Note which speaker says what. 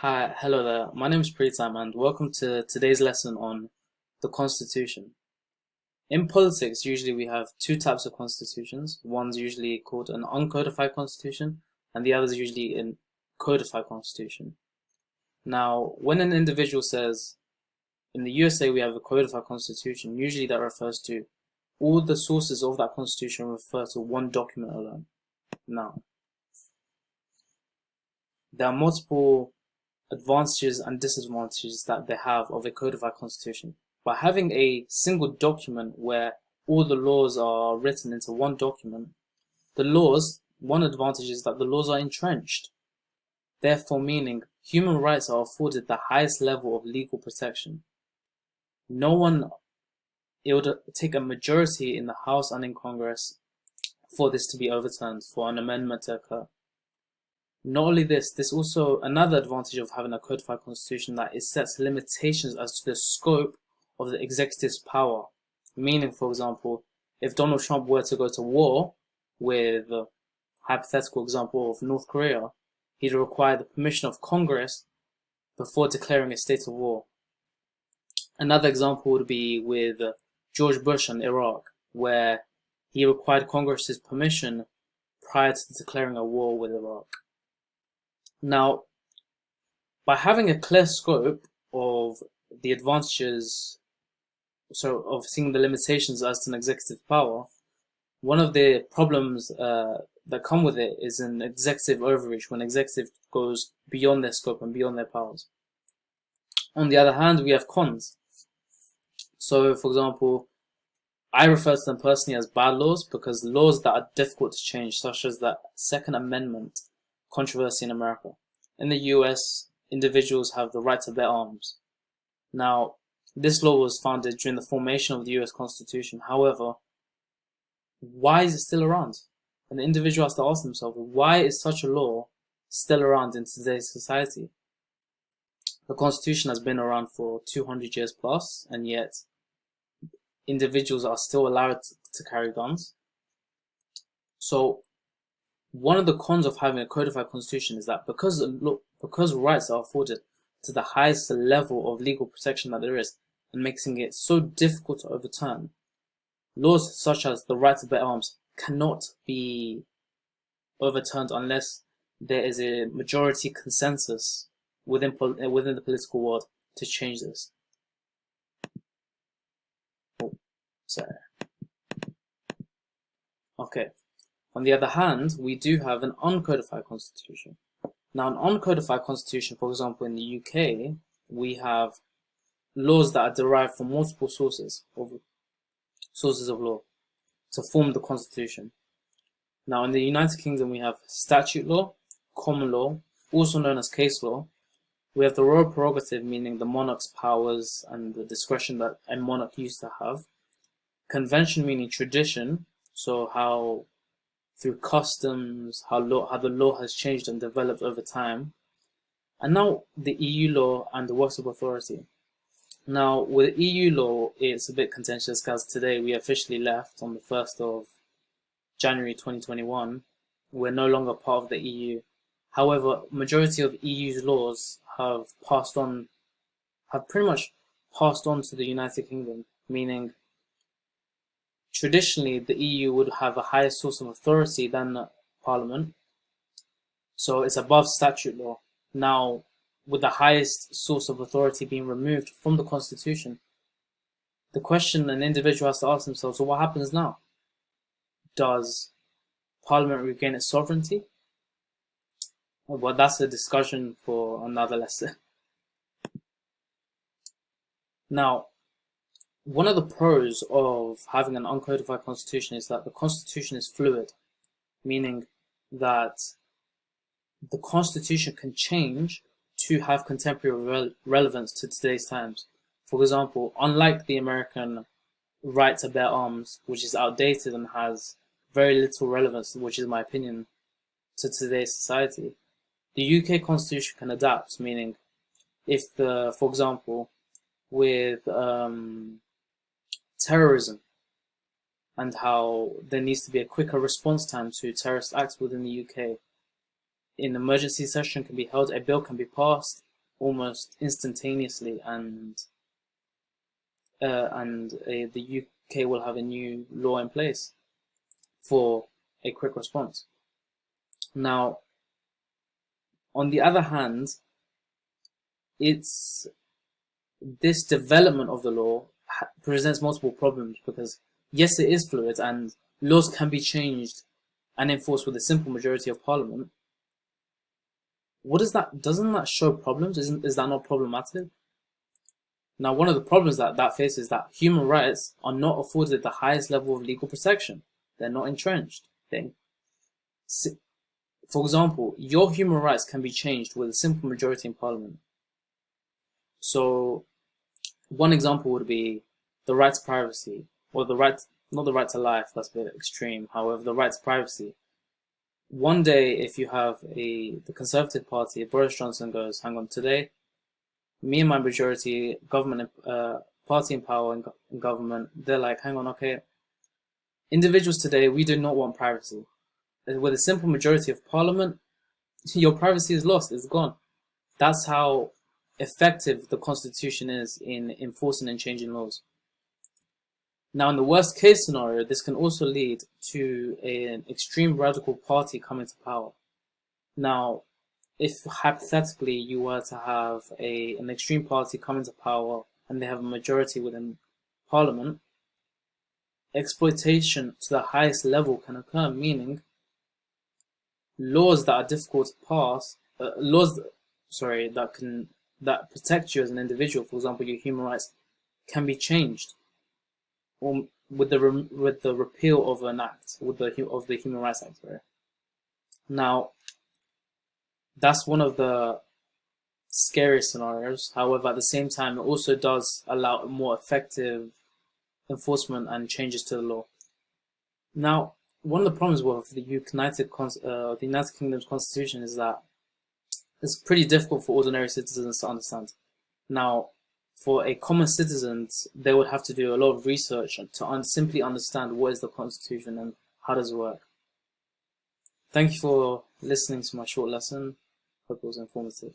Speaker 1: Hi, hello there. My name is Pretam and welcome to today's lesson on the Constitution. In politics, usually we have two types of constitutions. One's usually called an uncodified constitution and the other is usually a codified constitution. Now, when an individual says, in the USA we have a codified constitution, usually that refers to all the sources of that constitution refer to one document alone. Now, there are multiple advantages and disadvantages that they have of a codified constitution. By having a single document where all the laws are written into one document, one advantage is that the laws are entrenched, therefore meaning human rights are afforded the highest level of legal protection. It would take a majority in the House and in Congress for this to be overturned, for an amendment to occur. Not only this also another advantage of having a codified constitution that it sets limitations as to the scope of the executive's power. Meaning, for example, if Donald Trump were to go to war with a hypothetical example of North Korea, he'd require the permission of Congress before declaring a state of war. Another example would be with George Bush and Iraq, where he required Congress's permission prior to declaring a war with Iraq. Now, by having a clear scope of the advantages, of seeing the limitations as to an executive power, one of the problems that come with it is an executive overreach, when executive goes beyond their scope and beyond their powers. On the other hand, we have cons. So, for example, I refer to them personally as bad laws because laws that are difficult to change, such as the Second Amendment controversy in America. In the US, individuals have the right to bear arms. Now, this law was founded during the formation of the US Constitution. However, why is it still around? An individual has to ask themselves, why is such a law still around in today's society? The Constitution has been around for 200 years plus, and yet individuals are still allowed to carry guns. So, one of the cons of having a codified constitution is that because rights are afforded to the highest level of legal protection that there is, and making it so difficult to overturn, laws such as the right to bear arms cannot be overturned unless there is a majority consensus within the political world to change this. Okay. On the other hand, we do have an uncodified constitution. Now, an uncodified constitution, for example, in the UK, we have laws that are derived from multiple sources of law to form the constitution. Now, in the United Kingdom, we have statute law, common law, also known as case law. We have the royal prerogative, meaning the monarch's powers and the discretion that a monarch used to have. Convention, meaning tradition, so how through customs, how the law has changed and developed over time. And now the EU law and the works of authority. Now, with EU law, it's a bit contentious because today we officially left on the 1st of January 2021. We're no longer part of the EU. However, majority of EU's laws have pretty much passed on to the United Kingdom, meaning traditionally, the EU would have a higher source of authority than Parliament, so it's above statute law. Now, with the highest source of authority being removed from the Constitution, the question an individual has to ask themselves, so what happens now? Does Parliament regain its sovereignty? Well, that's a discussion for another lesson. Now, one of the pros of having an uncodified constitution is that the constitution is fluid, meaning that the constitution can change to have contemporary relevance to today's times. For example, unlike the American right to bear arms, which is outdated and has very little relevance, which is my opinion, to today's society, the UK constitution can adapt, meaning for example, with terrorism and how there needs to be a quicker response time to terrorist acts within the UK. An emergency session can be held, a bill can be passed, almost instantaneously, and the UK will have a new law in place for a quick response. Now, on the other hand, this development of the law presents multiple problems, because yes, it is fluid and laws can be changed and enforced with a simple majority of Parliament. What is that? Doesn't that show problems? Is that not problematic? Now, one of the problems that faces is that human rights are not afforded the highest level of legal protection. They're not entrenched. For example, your human rights can be changed with a simple majority in Parliament. So, one example would be the right to privacy, or not the right to life, that's a bit extreme, however, the right to privacy. One day, if you have the Conservative Party, Boris Johnson goes, hang on, today, me and my majority government party in power in government, they're like, hang on, okay, individuals today, we do not want privacy. With a simple majority of Parliament, your privacy is lost, it's gone. That's how effective the Constitution is in enforcing and changing laws. Now, in the worst case scenario, this can also lead to an extreme radical party coming to power. Now, if hypothetically you were to have an extreme party come into power and they have a majority within Parliament, exploitation to the highest level can occur, meaning laws that are difficult to pass, that protect you as an individual, for example, your human rights, can be changed, or with the repeal of an act, of the Human Rights Act. Right? Now, that's one of the scariest scenarios. However, at the same time, it also does allow more effective enforcement and changes to the law. Now, one of the problems with the United Kingdom's constitution is that it's pretty difficult for ordinary citizens to understand. Now, for a common citizen, they would have to do a lot of research to simply understand what is the constitution and how does it work. Thank you for listening to my short lesson. Hope it was informative.